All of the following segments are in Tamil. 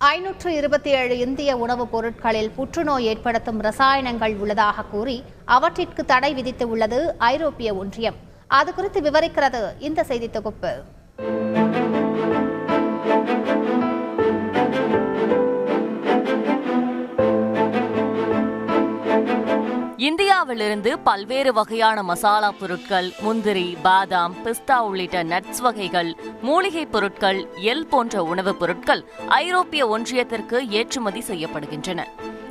527 இந்திய உணவுப் பொருட்களில் புற்றுநோய் ஏற்படுத்தும் ரசாயனங்கள் உள்ளதாக கூறி அவற்றிற்கு தடை விதித்து உள்ளது ஐரோப்பிய ஒன்றியம். அது குறித்து விவரிக்கிறது இந்த செய்தி தொகுப்பு. இந்தியாவிலிருந்து பல்வேறு வகையான மசாலா பொருட்கள், முந்திரி, பாதாம், பிஸ்தா உள்ளிட்ட நட்ஸ் வகைகள், மூலிகைப் பொருட்கள், எள் போன்ற உணவுப் பொருட்கள் ஐரோப்பிய ஒன்றியத்திற்கு ஏற்றுமதி செய்யப்படுகின்றன.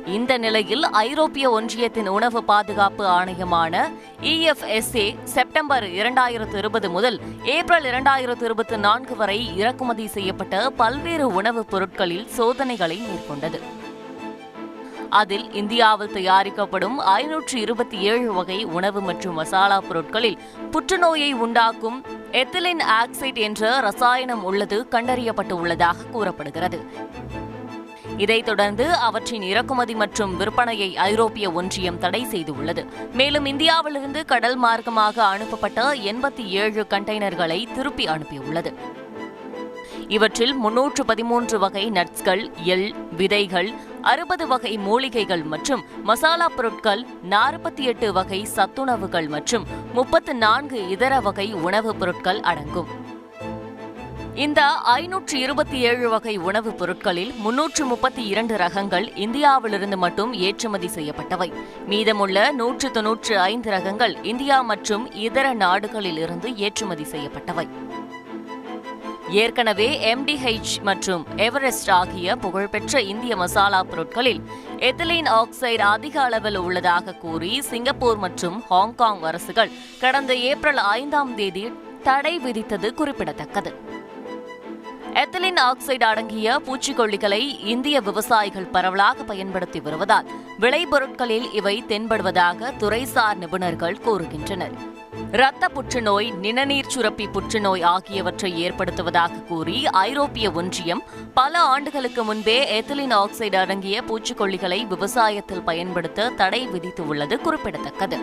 இந்த நிலையில் ஐரோப்பிய ஒன்றியத்தின் உணவு பாதுகாப்பு ஆணையமான EFSA செப்டம்பர் 2020 முதல் ஏப்ரல் 2024 வரை இறக்குமதி செய்யப்பட்ட பல்வேறு உணவுப் பொருட்களில் சோதனைகளை மேற்கொண்டது. அதில் இந்தியாவில் தயாரிக்கப்படும் 527 வகை உணவு மற்றும் மசாலா பொருட்களில் புற்றுநோயை உண்டாக்கும் எத்திலின் ஆக்சைடு என்ற ரசாயனம் உள்ளது கண்டறியப்பட்டுள்ளதாக கூறப்படுகிறது. இதைத் தொடர்ந்து அவற்றின் இறக்குமதி மற்றும் விற்பனையை ஐரோப்பிய ஒன்றியம் தடை செய்துள்ளது. மேலும் இந்தியாவிலிருந்து கடல் மார்க்கமாக அனுப்பப்பட்ட 87 கண்டெய்னர்களை திருப்பி அனுப்பியுள்ளது. இவற்றில் 313 வகை நட்ஸ்கள், எள், விதைகள், 60 வகை மூலிகைகள் மற்றும் மசாலா பொருட்கள், 48 வகை சத்துணவுகள் மற்றும் 34 இதர வகை உணவுப் பொருட்கள் அடங்கும். இந்த 527 வகை உணவுப் பொருட்களில் 332 ரகங்கள் இந்தியாவிலிருந்து மட்டும் ஏற்றுமதி செய்யப்பட்டவை. மீதமுள்ள 195 ரகங்கள் இந்தியா மற்றும் இதர நாடுகளில் இருந்து ஏற்றுமதி செய்யப்பட்டவை. ஏற்கனவே MDH மற்றும் எவரெஸ்ட் ஆகிய புகழ்பெற்ற இந்திய மசாலா பொருட்களில் எத்திலீன் ஆக்சைடு அதிக அளவில் உள்ளதாக கூறி சிங்கப்பூர் மற்றும் ஹாங்காங் அரசுகள் கடந்த ஏப்ரல் 5ஆம் தேதி தடை விதித்தது குறிப்பிடத்தக்கது. எத்திலின் ஆக்சைடு அடங்கிய பூச்சிக்கொல்லிகளை இந்திய விவசாயிகள் பரவலாக பயன்படுத்தி வருவதால் விளைபொருட்களில் இவை தென்படுவதாக துறைசார் நிபுணர்கள் கூறுகின்றனர். இரத்த புற்றுநோய், நிணநீர் சுரப்பி புற்றுநோய் ஆகியவற்றை ஏற்படுத்துவதாக கூறி ஐரோப்பிய ஒன்றியம் பல ஆண்டுகளுக்கு முன்பே எத்திலின் ஆக்சைடு அடங்கிய பூச்சிக்கொல்லிகளை விவசாயத்தில் பயன்படுத்த தடை விதித்துள்ளது குறிப்பிடத்தக்கது.